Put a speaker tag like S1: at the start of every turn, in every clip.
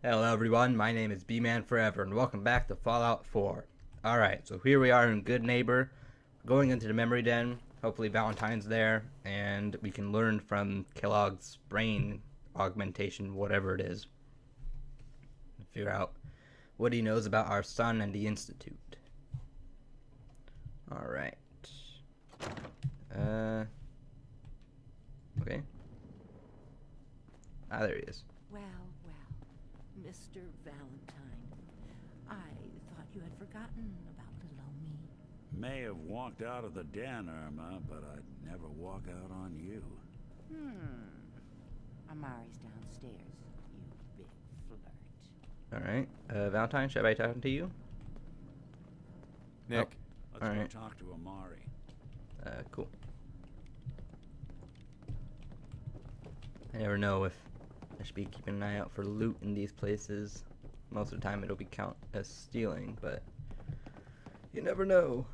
S1: Hello everyone, my name is B-Man Forever and welcome back to Fallout 4. Alright, so here we are in Good Neighbor, going into the memory den. Hopefully Valentine's there, and we can learn from Kellogg's brain augmentation, whatever it is. Figure out what he knows about our sun and the Institute. Alright. Okay. Ah, there he is.
S2: Well, Mr. Valentine, I thought you had forgotten about little old me.
S3: May have walked out of the den, Irma, but I'd never walk out on you.
S2: Amari's downstairs, you big flirt.
S1: Alright. Valentine, should I be talking to you?
S4: Nick.
S1: Oh,
S3: Let's
S1: alright.
S3: go talk to Amari.
S1: Cool. I never know if I should be keeping an eye out for loot in these places. Most of the time it'll be count as stealing, but you never know.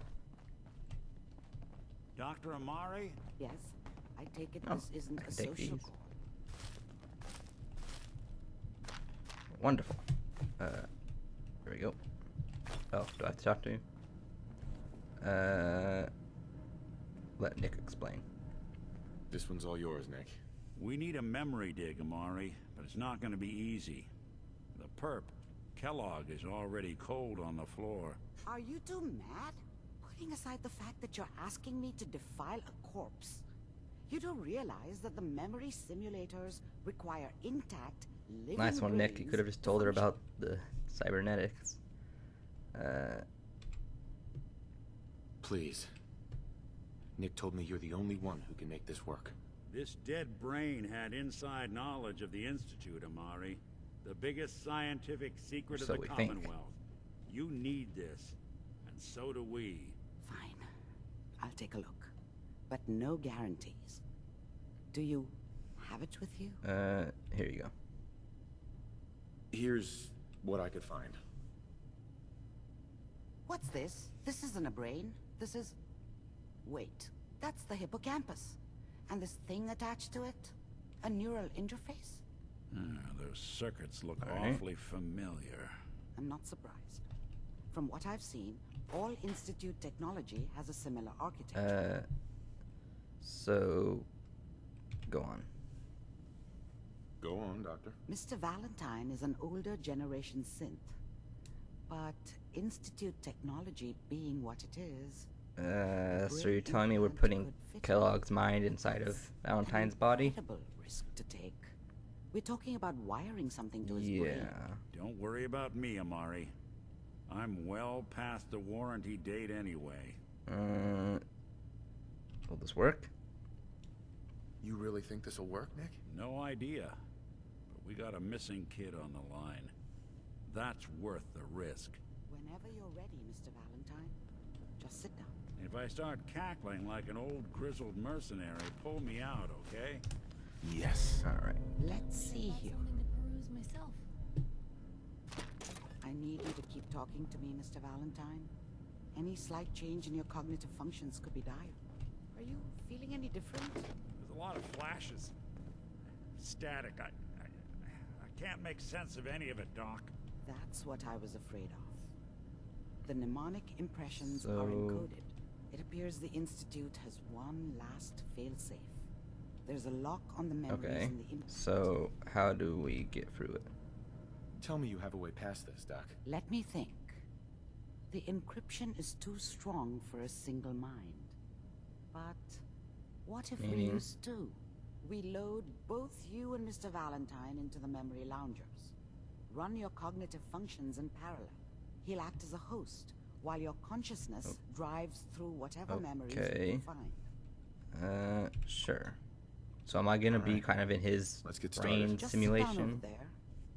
S3: Dr. Amari?
S2: Yes, I take it
S1: Oh,
S2: this isn't
S1: I can
S2: a
S1: take
S2: social
S1: these.
S2: call.
S1: Wonderful. There we go. Oh, do I have to talk to you? Let Nick explain.
S4: This one's all yours, Nick.
S3: We need a memory dig, Amari, but it's not going to be easy. The perp, Kellog, is already cold on the floor.
S2: Are you two mad? Putting aside the fact that you're asking me to defile a corpse, you don't realize that the memory simulators require intact, living
S1: Nice one, Nick. You
S2: brains
S1: could have just
S2: to
S1: told her
S2: function.
S1: about the cybernetics.
S4: Please. Nick told me you're the only one who can make this work.
S3: This dead brain had inside knowledge of the Institute, Amari. The biggest scientific secret
S1: So
S3: of
S1: we
S3: the
S1: think.
S3: Commonwealth. You need this, and so do we.
S2: Fine, I'll take a look, but no guarantees. Do you have it with you?
S1: Here you go.
S4: Here's what I could find.
S2: What's this? This isn't a brain. This is... Wait, that's the hippocampus. And this thing attached to it? A neural interface?
S3: Those circuits look
S1: All right.
S3: awfully familiar.
S2: I'm not surprised. From what I've seen, all Institute technology has a similar architecture.
S1: So go on.
S4: Go on, Doctor.
S2: Mr. Valentine is an older generation synth. But Institute technology being what it is...
S1: So you're telling me we're putting Kellogg's mind inside of Valentine's body?
S2: Incredible risk to take. We're talking about wiring something to his
S1: Yeah.
S2: brain.
S3: Don't worry about me, Amari. I'm well past the warranty date anyway.
S1: Will this work?
S4: You really think this'll work, Nick?
S3: No idea. But we got a missing kid on the line. That's worth the risk.
S2: Whenever you're ready, Mr. Valentine, just sit down.
S3: If I start cackling like an old grizzled mercenary, pull me out, okay?
S4: Yes.
S1: All right.
S2: Let's see here.
S5: Something to peruse myself.
S2: I need you to keep talking to me, Mr. Valentine. Any slight change in your cognitive functions could be dire. Are you feeling any different?
S3: There's a lot of flashes. Static. I can't make sense of any of it, Doc.
S2: That's what I was afraid of. The mnemonic impressions
S1: So-
S2: are encoded. It appears the Institute has one last failsafe. There's a lock on the memories
S1: Okay.
S2: in the implant.
S1: So how do we get through it?
S4: Tell me you have a way past this, Doc.
S2: Let me think. The encryption is too strong for a single mind. But what if we
S1: Meaning?
S2: use two? We load both you and Mr. Valentine into the memory loungers. Run your cognitive functions in parallel. He'll act as a host, while your consciousness drives through whatever memories
S1: Okay.
S2: you find.
S1: Sure. So am I gonna be
S4: Alright.
S1: kind of in his
S4: Let's get
S1: brain
S4: started.
S2: Just sit down over
S1: simulation?
S2: there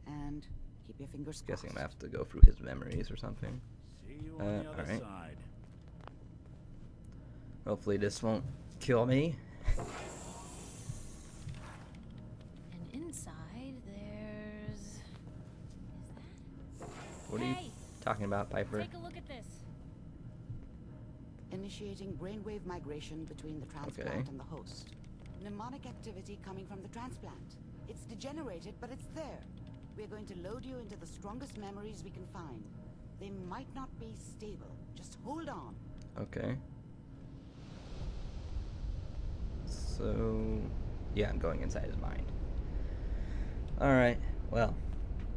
S2: and keep your fingers crossed.
S1: Guessing I'm gonna have to go through his memories or something.
S3: See you on the other
S1: alright.
S3: side.
S1: Hopefully this won't kill me.
S5: And inside there's... Is that?
S1: What are you
S5: Hey,
S1: talking about, Piper?
S5: take a look at this.
S2: Initiating brainwave migration between the transplant
S1: Okay.
S2: and the host. Mnemonic activity coming from the transplant. It's degenerated, but it's there. We're going to load you into the strongest memories we can find. They might not be stable. Just hold on.
S1: Okay. So, yeah, I'm going inside his mind. Alright, well,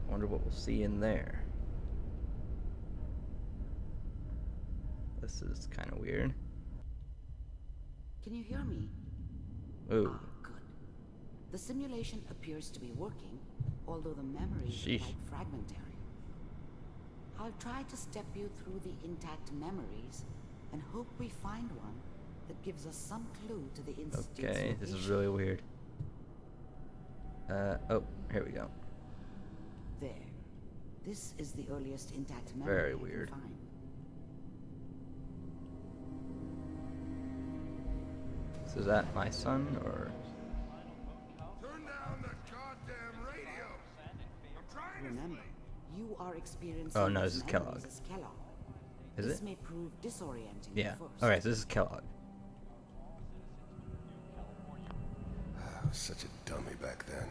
S1: I wonder what we'll see in there. This is kind of weird.
S2: Can you hear me?
S1: Ooh.
S2: Ah, good. The simulation appears to be working, although the memories
S1: Sheesh.
S2: are quite fragmentary. I'll try to step you through the intact memories and hope we find one that gives us some clue to the institute's
S1: Okay, this is
S2: location.
S1: really weird. Oh, here we go.
S2: There. This is the earliest intact memory
S1: Very
S2: you can
S1: weird.
S2: find.
S1: So is that my son, or?
S6: Turn down the goddamn radio. I'm trying to
S2: Remember, you are experiencing
S1: Oh, no,
S2: these
S1: this is
S2: memories
S1: Kellogg.
S2: as Kellogg.
S1: Is
S2: This
S1: it?
S2: may prove disorienting
S1: Yeah.
S2: at first.
S1: Alright, so this is Kellogg.
S6: I was such a dummy back then.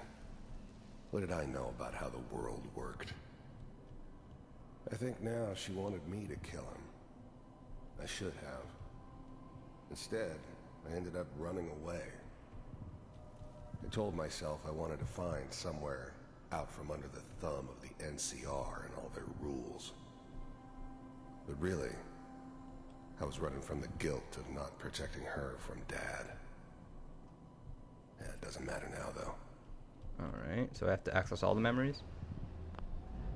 S6: What did I know about how the world worked? I think now she wanted me to kill him. I should have. Instead, I ended up running away. I told myself I wanted to find somewhere out from under the thumb of the NCR and all their rules. But really, I was running from the guilt of not protecting her from Dad. Yeah, it doesn't matter now, though.
S1: Alright, so I have to access all the memories?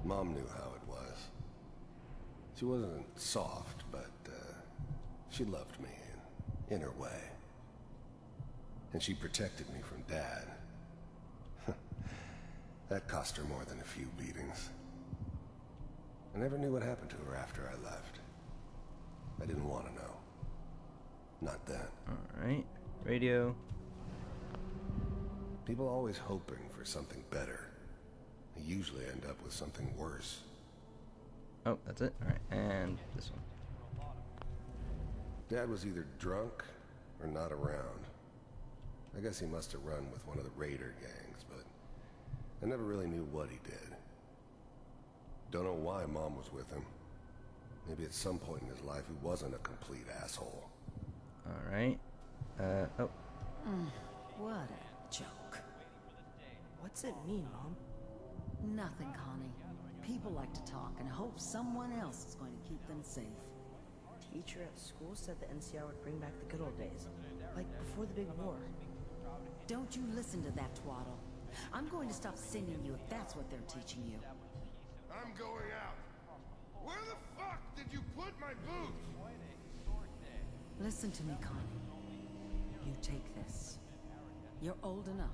S6: Mom knew how it was. She wasn't soft, but she loved me in her way. And she protected me from Dad. That cost her more than a few beatings. I never knew what happened to her after I left. I didn't want to know. Not then.
S1: Alright, radio.
S6: People always hoping for something better. They usually end up with something worse.
S1: Oh, that's it? Alright, and this one.
S6: Dad was either drunk or not around. I guess he must have run with one of the raider gangs, but I never really knew what he did. Don't know why Mom was with him. Maybe at some point in his life he wasn't a complete asshole.
S1: Alright. Oh.
S7: What a joke.
S8: What's it mean, Mom?
S7: Nothing, Connie. People like to talk and hope someone else is going to keep them safe.
S8: Teacher at school said the NCR would bring back the good old days. Like before the big war.
S7: Don't you listen to that twaddle. I'm going to stop singing you if that's what they're teaching you.
S6: I'm going out. Where the fuck did you put my boots?
S7: Listen to me, Connie. You take this. You're old enough.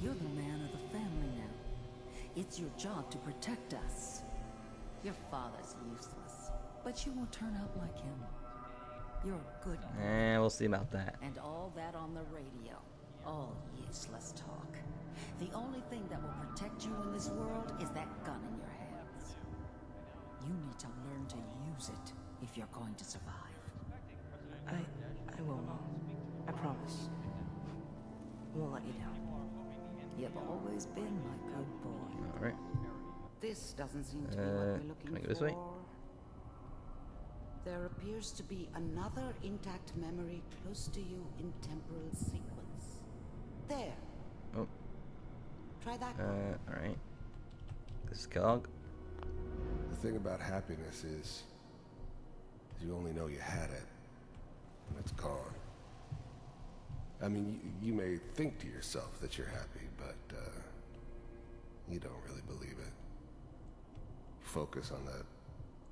S7: You're the man of the family now. It's your job to protect us. Your father's useless, but you won't turn out like him. You're a good boy.
S1: And we'll see about that.
S7: And all that on the radio. All useless talk. The only thing that will protect you in this world is that gun in your hands. You need to learn to use it if you're going to survive.
S8: I will, Mom. I promise. I won't let you down.
S7: You've always been my good boy.
S1: Alright.
S2: This doesn't seem to be what we're looking
S1: can I
S2: for.
S1: go this way?
S2: There appears to be another intact memory close to you in temporal sequence. There.
S1: Oh.
S6: Uh,
S2: Try that one.
S1: Alright. This is Kellogg.
S6: The thing about happiness is you only know you had it, and it's gone. I mean, you may think to yourself that you're happy, but you don't really believe it. Focus on that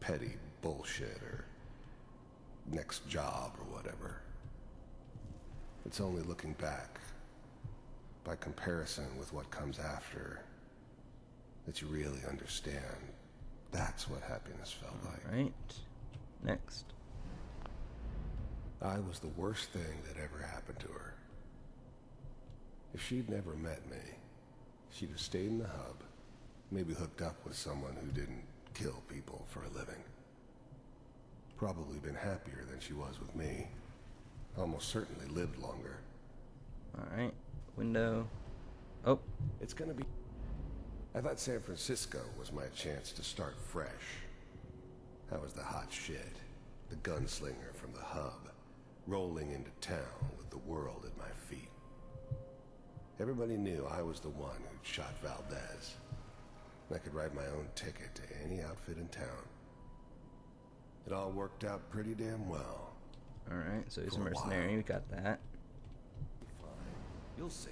S6: petty bullshit or next job or whatever. It's only looking back, by comparison with what comes after, that you really understand. That's what happiness felt like.
S1: Alright. Next.
S6: I was the worst thing that ever happened to her. If she'd never met me, she'd have stayed in the hub, maybe hooked up with someone who didn't kill people for a living. Probably been happier than she was with me. Almost certainly lived longer.
S1: Alright. Window. Oh.
S6: It's gonna be... I thought San Francisco was my chance to start fresh. I was the hot shit, the gunslinger from the hub, rolling into town with the world at my feet. Everybody knew I was the one who'd shot Valdez. I could write my own ticket to any outfit in town. It all worked out pretty damn well.
S1: Alright, so he's a
S6: For a
S1: mercenary,
S6: while.
S1: we got that.
S6: Fine. You'll see.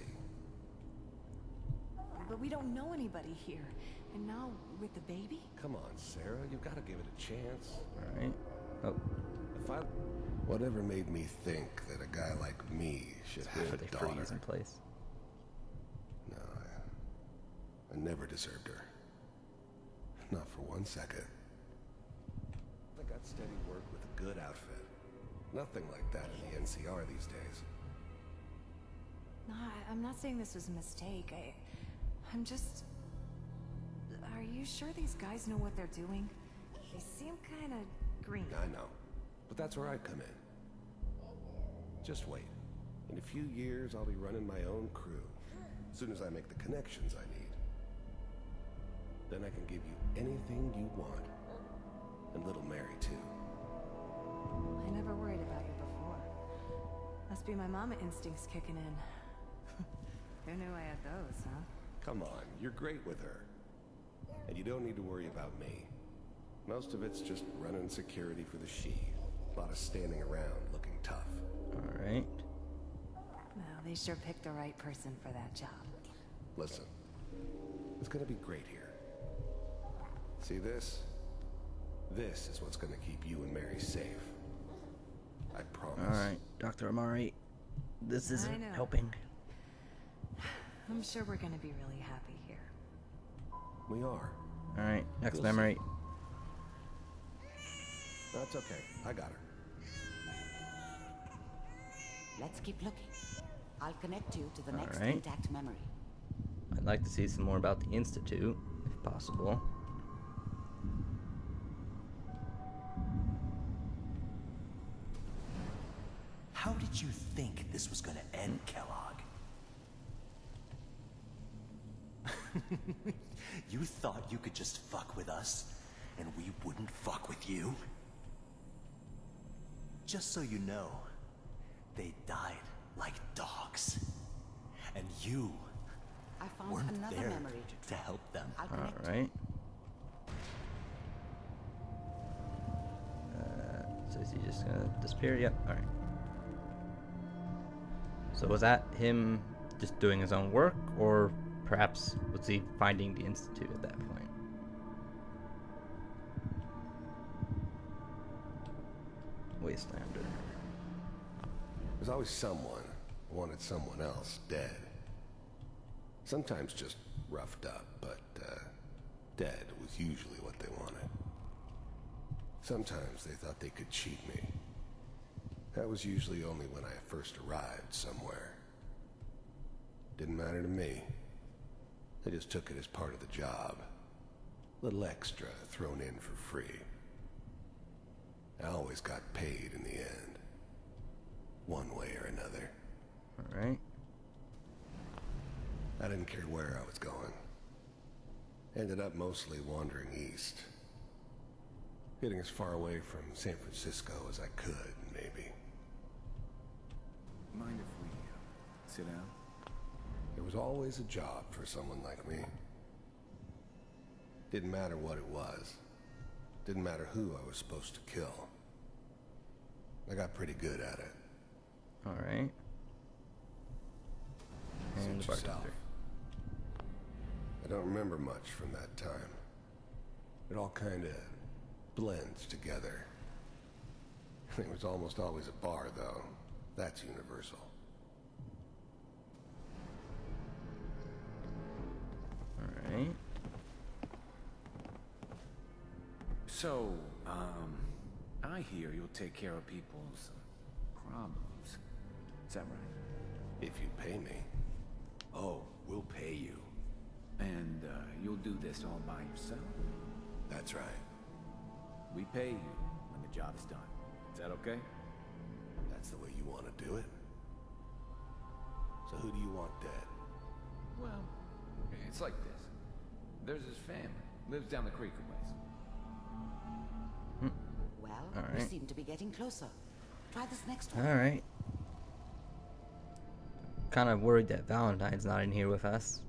S7: But we don't know anybody here. And now, with the baby?
S6: Come on, Sarah, you've got to give it a chance.
S1: Alright. Oh,
S6: If I... Whatever made me think that a guy like me should have
S1: are
S6: a
S1: they
S6: daughter?
S1: freeze in place?
S6: No, I never deserved her. Not for 1 second. I got steady work with a good outfit. Nothing like that in the NCR these days.
S9: No, I'm not saying this was a mistake. I'm just... Are you sure these guys know what they're doing? They seem kind of green.
S6: I know. But that's where I come in. Just wait. In a few years, I'll be running my own crew. As soon as I make the connections I need. Then I can give you anything you want. And little Mary, too.
S9: I never worried about you before. Must be my mama instincts kicking in. Who knew I had those, huh?
S6: Come on, you're great with her. And you don't need to worry about me. Most of it's just running security for the she. A lot of standing around looking tough.
S1: Alright.
S9: Well, they sure picked the right person for that job.
S6: Listen, it's gonna be great here. See this? This is what's gonna keep you and Mary safe. I promise.
S1: Alright, Dr. Amari. This
S9: I
S1: isn't
S9: know.
S1: helping.
S9: I'm sure we're gonna be really happy here.
S6: We are.
S1: Alright, next
S6: You'll
S1: memory.
S6: That's okay. I got her.
S2: Let's keep looking. I'll connect you to the next
S1: Alright.
S2: intact memory.
S1: I'd like to see some more about the Institute, if possible.
S10: How did you think this was gonna end, Kellogg? You thought you could just fuck with us, and we wouldn't fuck with you? Just so you know, they died like dogs. And you
S2: I found
S10: weren't
S2: another
S10: there
S2: memory
S10: to help them.
S2: I'll connect you.
S1: Alright. So is he just gonna disappear? Yep, alright. So was that him just doing his own work, or perhaps was he finding the Institute at that point? Wastelander.
S6: There's always someone who wanted someone else dead. Sometimes just roughed up, but dead was usually what they wanted. Sometimes they thought they could cheat me. That was usually only when I first arrived somewhere. Didn't matter to me. They just took it as part of the job. Little extra thrown in for free. I always got paid in the end. One way or another.
S1: Alright.
S6: I didn't care where I was going. Ended up mostly wandering east. Getting as far away from San Francisco as I could, maybe.
S4: Mind if we sit down?
S6: There was always a job for someone like me. Didn't matter what it was. Didn't matter who I was supposed to kill. I got pretty good at it.
S1: Alright. And the
S6: Suit yourself.
S1: bartender.
S6: I don't remember much from that time. It all kind of blends together. It was almost always a bar, though. That's universal.
S1: Alright.
S4: So, I hear you'll take care of people's problems. Is that right?
S6: If you pay me.
S4: Oh, we'll pay you. And, you'll do this all by yourself?
S6: That's right.
S4: We pay you when the job's done. Is that okay?
S6: That's the way you want to do it. So who do you want dead?
S4: Well, it's like this. There's his family. Lives down the creek a ways.
S2: Well,
S1: All
S2: we
S1: right.
S2: seem to be getting closer. Try this next one.
S1: All right. Kind of worried that Valentine's not in here with us.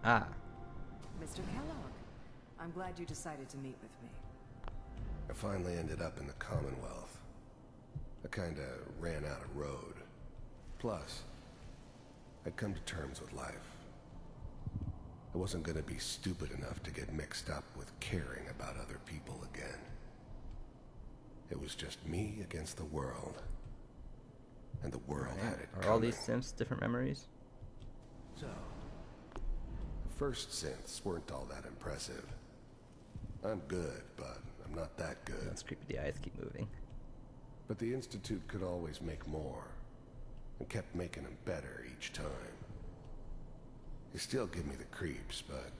S1: Ah.
S7: Mr. Kellogg, I'm glad you decided to meet with me.
S6: I finally ended up in the Commonwealth. I kinda ran out of road. Plus, I'd come to terms with life. I wasn't gonna be stupid enough to get mixed up with caring about other people again. It was just me against the world. And the world had it
S1: Are all these
S6: coming.
S1: synths different memories?
S6: So, the first synths weren't all that impressive. I'm good, but I'm not that good.
S1: That's creepy. The eyes keep moving.
S6: But the Institute could always make more, and kept making them better each time. They still give me the creeps, but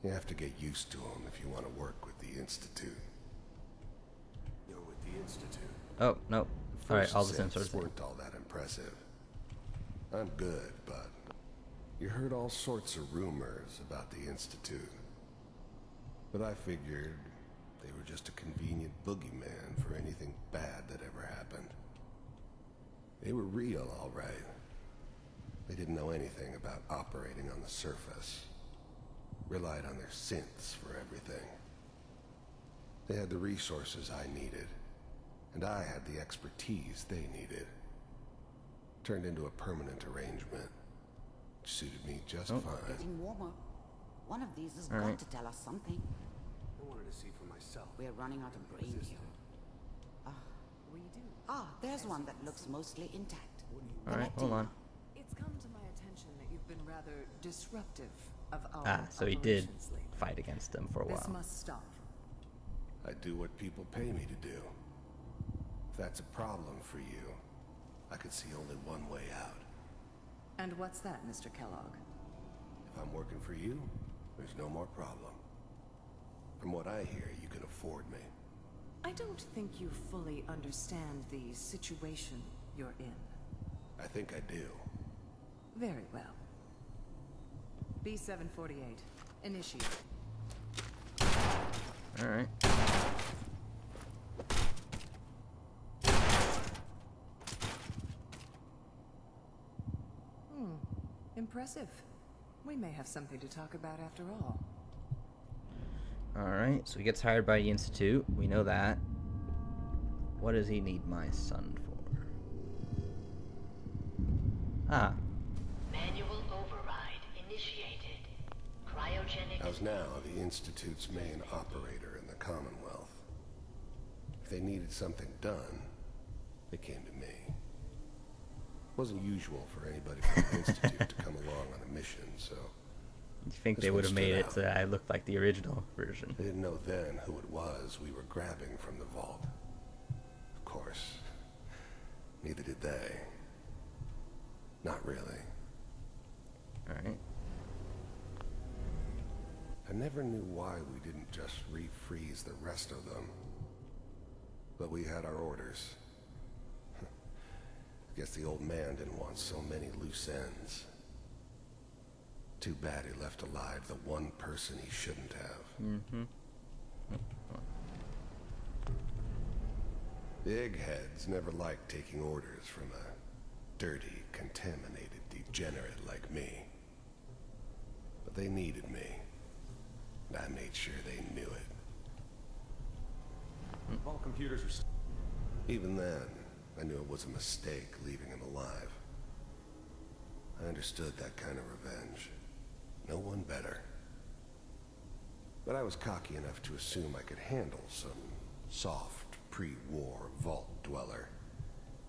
S6: you have to get used to them if you want to work with the Institute. You're with the Institute.
S1: Oh, no.
S6: The
S1: Alright,
S6: first
S1: all the
S6: synths
S1: sensors.
S6: weren't all that impressive. I'm good, but you heard all sorts of rumors about the Institute. But I figured they were just a convenient boogeyman for anything bad that ever happened. They were real, all right. They didn't know anything about operating on the surface. Relied on their synths for everything. They had the resources I needed, and I had the expertise they needed. Turned into a permanent arrangement, which suited me just fine.
S2: Getting warmer. One of these has
S1: All
S2: got
S1: right.
S2: to tell us something.
S6: I wanted to see for myself.
S2: We're running out of brain here.
S7: We do.
S2: There's one that looks mostly intact.
S1: Alright, hold on.
S7: It's come to my attention that you've been rather disruptive of our
S1: Ah, so he did
S7: operations lately.
S1: fight against them for a
S7: This
S1: while.
S7: must stop.
S6: I do what people pay me to do. If that's a problem for you, I could see only one way out.
S7: And what's that, Mr. Kellogg?
S6: If I'm working for you, there's no more problem. From what I hear, you can afford me.
S7: I don't think you fully understand the situation you're in.
S6: I think I do.
S7: Very well. B-748, initiate.
S1: Alright.
S7: Impressive. We may have something to talk about after all.
S1: Alright, so he gets hired by the Institute. We know that. What does he need my son for? Ah.
S11: Manual override initiated. Cryogenic.
S6: I was now the Institute's main operator in the Commonwealth. If they needed something done, they came to me. It wasn't usual for anybody from the Institute to come along on a mission, so...
S1: You think
S6: This
S1: they
S6: one
S1: would have
S6: stood
S1: made it
S6: out.
S1: so that I looked like the original version?
S6: They didn't know then who it was we were grabbing from the vault. Of course, neither did they. Not really.
S1: Alright.
S6: I never knew why we didn't just refreeze the rest of them. But we had our orders. Guess the old man didn't want so many loose ends. Too bad he left alive the one person he shouldn't have.
S1: Mm-hmm.
S6: The eggheads never liked taking orders from a dirty, contaminated degenerate like me. But they needed me. And I made sure they knew it.
S10: All computers are...
S6: Even then, I knew it was a mistake leaving him alive. I understood that kind of revenge. No one better. But I was cocky enough to assume I could handle some soft, pre-war vault dweller,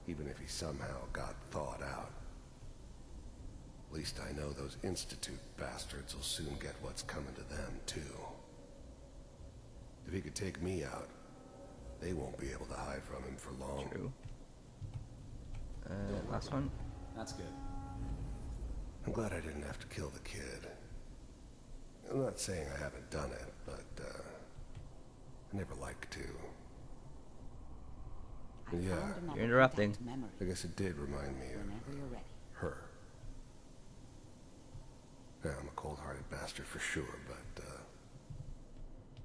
S6: even if he somehow got thawed out. At least I know those Institute bastards will soon get what's coming to them, too. If he could take me out, they won't be able to hide from him for long.
S1: True. Last one?
S10: That's good.
S6: I'm glad I didn't have to kill the kid. I'm not saying I haven't done it, but, I never like to.
S2: I
S6: Yeah,
S2: found another
S1: you're interrupting.
S2: intact memory.
S6: I guess it did remind me
S2: Whenever you're
S6: of
S2: ready.
S6: her. cold-hearted bastard for sure, but,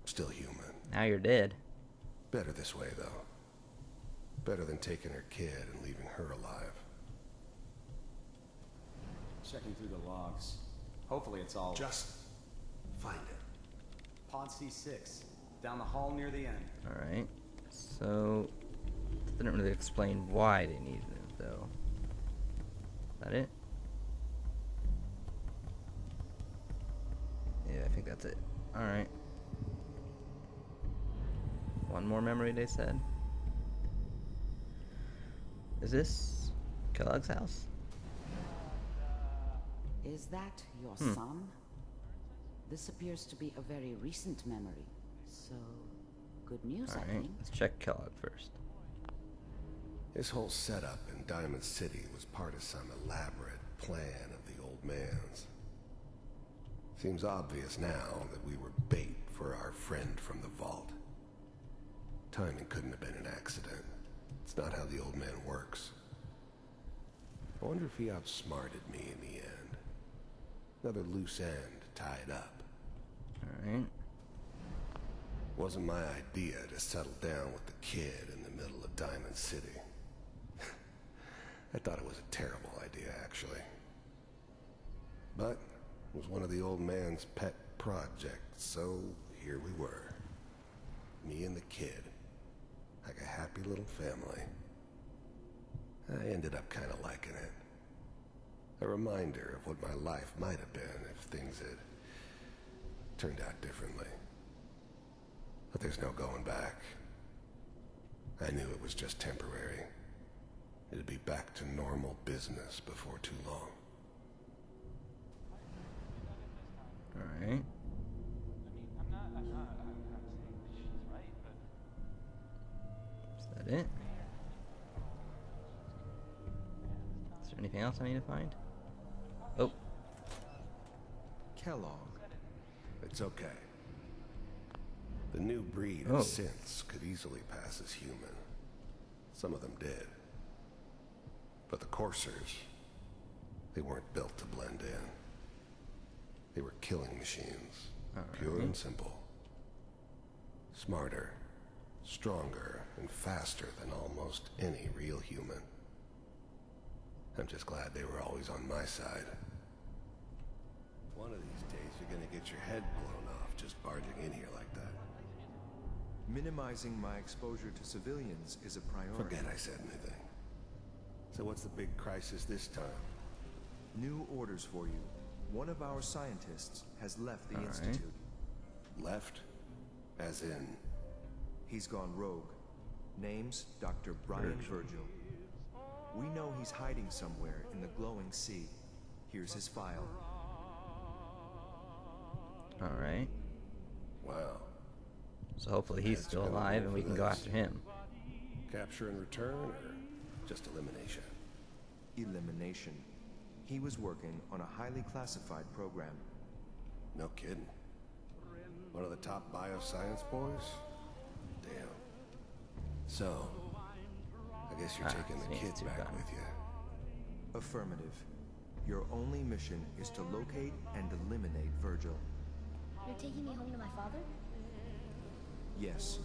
S6: still human.
S1: Now you're dead.
S6: Better this way, though. Better than taking her kid and leaving her alive.
S12: Checking through the logs. Hopefully it's all...
S6: Just find it.
S12: Pod C6. Down the hall near the end.
S1: Alright. So, it didn't really explain why they needed it, though. Is that it? Yeah, I think that's it. Alright. One more memory, they said. Is this Kellogg's house?
S2: Is that your son? This appears to be a very recent memory. So, good news, I think.
S1: Let's check Kellogg first.
S6: This whole setup in Diamond City was part of some elaborate plan of the old man's. Seems obvious now that we were bait for our friend from the vault. Timing couldn't have been an accident. It's not how the old man works. I wonder if he outsmarted me in the end. Another loose end tied up.
S1: Alright.
S6: Wasn't my idea to settle down with the kid in the middle of Diamond City. I thought it was a terrible idea, actually. But it was one of the old man's pet projects, so here we were. Me and the kid. Like a happy little family. I ended up kind of liking it. A reminder of what my life might have been if things had turned out differently. But there's no going back. I knew it was just temporary. It'd be back to normal business before too long.
S1: Alright. Is that it? Is there anything else I need to find? Oh.
S6: Kellogg. It's okay. The new breed
S1: Oh.
S6: of synths could easily pass as human. Some of them did. But the coursers, they weren't built to blend in. They were killing machines. Pure and simple. Smarter, stronger, and faster than almost any real human. I'm just glad they were always on my side. One of these days you're gonna get your head blown off just barging in here like that.
S13: Minimizing my exposure to civilians is a priority.
S6: Forget I said anything. So what's the big crisis this time?
S13: New orders for you. One of our scientists has left the Institute.
S6: Left? As in?
S13: He's gone rogue. Name's Dr. Brian Virgil. We know he's hiding somewhere in the glowing sea. Here's his file.
S1: Alright.
S6: Wow.
S1: So hopefully he's still alive and we can go after him.
S6: Capture and return, or just elimination?
S13: Elimination. He was working on a highly classified program.
S6: No kidding. One of the top bioscience boys? Damn. So, I guess you're taking the kids back with you.
S13: Affirmative. Your only mission is to locate and eliminate Virgil.
S5: You're taking me home to my father?
S13: Yes.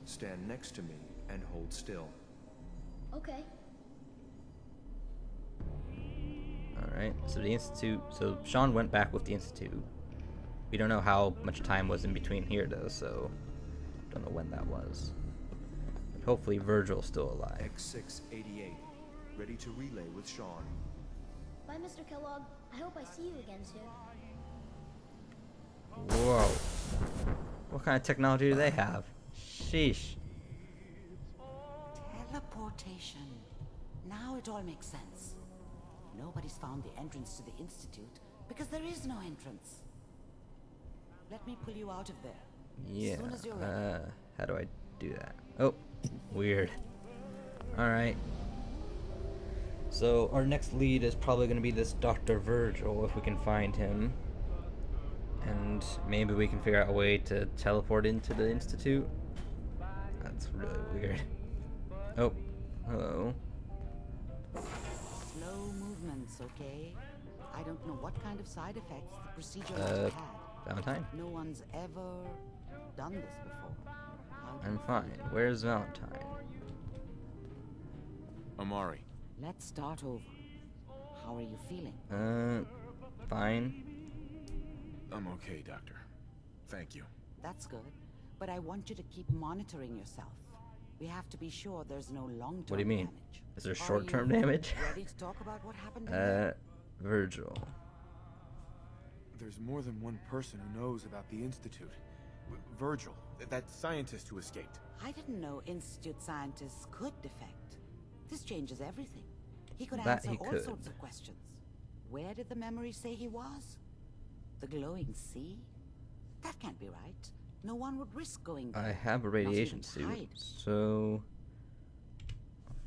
S13: Stand next to me and hold still.
S5: Okay.
S1: Alright, so the Institute... So Shaun went back with the Institute. We don't know how much time was in between here, though, so... Don't know when that was. But hopefully Virgil's still alive.
S13: X688. Ready to relay with Shaun.
S5: Bye, Mr. Kellogg. I hope I see you again soon.
S1: Whoa. What kind of technology do they have? Sheesh.
S2: Teleportation. Now it all makes sense. Nobody's found the entrance to the Institute because there is no entrance. Let me pull you out of there.
S1: Yeah.
S2: As soon as you're ready.
S1: How do I do that? Oh, weird. Alright. So our next lead is probably going to be this Dr. Virgil, if we can find him. And maybe we can figure out a way to teleport into the Institute. That's really weird. Oh, hello.
S2: Slow movements, okay? I don't know what kind of side effects the procedure might have had.
S1: Valentine?
S2: No one's ever done this before.
S1: I'm fine. Where's Valentine?
S13: Amari.
S2: Let's start over. How are you feeling?
S1: Fine.
S13: I'm okay, Doctor. Thank you.
S2: That's good. But I want you to keep monitoring yourself. We have to be sure there's no long-term
S1: What do you mean?
S2: damage.
S1: Is there short-term damage?
S2: Ready to talk about what happened in there?
S1: Virgil.
S14: There's more than one person who knows about the Institute. Virgil, that scientist who escaped.
S2: I didn't know Institute scientists could defect. This changes everything. He could
S1: That
S2: answer
S1: he
S2: all
S1: could.
S2: sorts of questions. Where did the memory say he was? The glowing sea? That can't be right. No one would risk going there.
S1: I have a radiation
S2: Not
S1: suit,
S2: even hide.
S1: so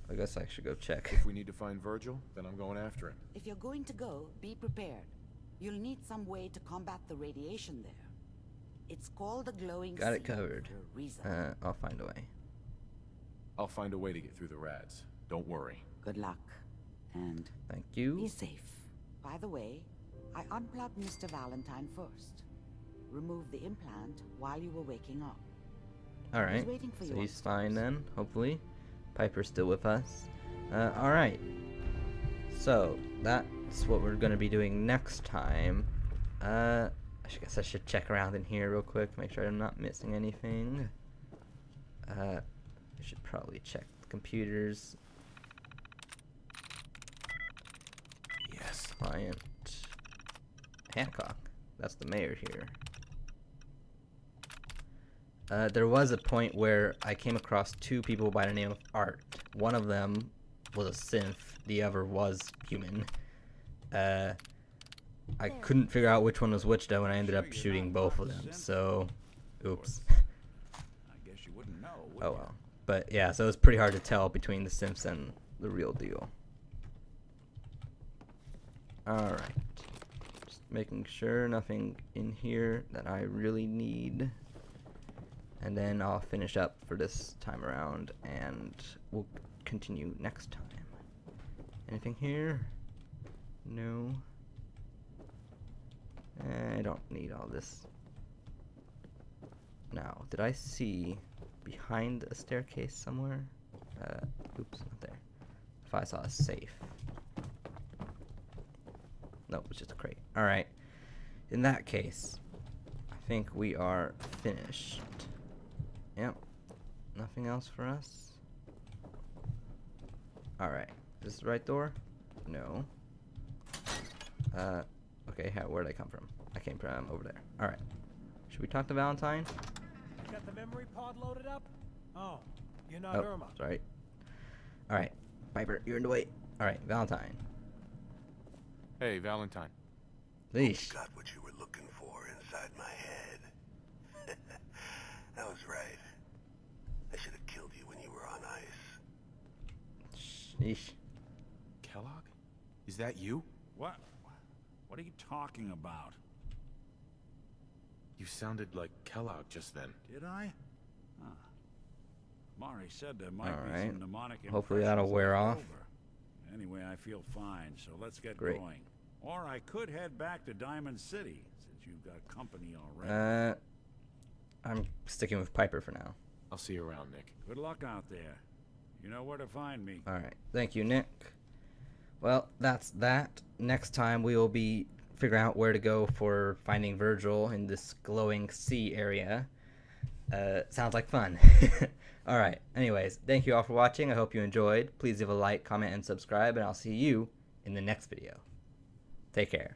S1: I guess I should go check.
S13: If we need to find Virgil, then I'm going after him.
S2: If you're going to go, be prepared. You'll need some way to combat the radiation there. It's called the glowing
S1: Got
S2: sea
S1: it covered.
S2: for a reason.
S1: I'll find a way.
S13: I'll find a way to get through the rads. Don't worry.
S2: Good luck. And
S1: thank you.
S2: Be safe. By the way, I unplugged Mr. Valentine first. Remove the implant while you were waking up.
S1: Alright,
S2: waiting for
S1: so
S2: you
S1: he's fine then, hopefully. Piper's still with us. Alright. So, that's what we're going to be doing next time. I guess I should check around in here real quick, make sure I'm not missing anything. I should probably check the computers.
S13: Yes.
S1: Client. Hancock. That's the mayor here. There was a point where I came across two people by the name of Art. One of them was a synth, the other was human. I couldn't figure out which one was which though, and I ended up shooting both of them, so oops.
S3: I guess you wouldn't know, would
S1: Oh
S3: you?
S1: well. But yeah, so it's pretty hard to tell between the synths and the real deal. Alright. Just making sure nothing in here that I really need. And then I'll finish up for this time around, and we'll continue next time. Anything here? No. I don't need all this. Now, did I see behind a staircase somewhere? Oops, not there. If I saw a safe. Nope, it's just a crate. Alright. In that case, I think we are finished. Yep. Nothing else for us? Alright. Is this the right door? No. Okay, where'd I come from? I came from over there. Alright. Should we talk to Valentine?
S15: You got the memory pod loaded up? Oh, you're not
S1: Oh,
S15: Irma.
S1: sorry. Alright. Piper, you're in the way. Alright, Valentine.
S13: Hey, Valentine.
S1: Leash.
S6: Got what you were looking for inside my head. I was right. I should have killed you when you were on ice.
S1: Sheesh.
S13: Kellogg? Is that you?
S3: What? What are you talking about?
S13: You sounded like Kellogg just then.
S3: Did I? Huh. Mari said there might be
S1: Alright.
S3: some mnemonic
S1: Hopefully that'll wear off.
S3: over. Anyway, I feel fine, so let's get
S1: Great.
S3: going. Or I could head back to Diamond City, since you've got company already.
S1: I'm sticking with Piper for now.
S13: I'll see you around, Nick.
S3: Good luck out there. You know where to find me.
S1: Alright, thank you, Nick. Well, that's that. Next time we will be figuring out where to go for finding Virgil in this glowing sea area. Sounds like fun. Alright, anyways, thank you all for watching. I hope you enjoyed. Please leave a like, comment, and subscribe, and I'll see you in the next video. Take care.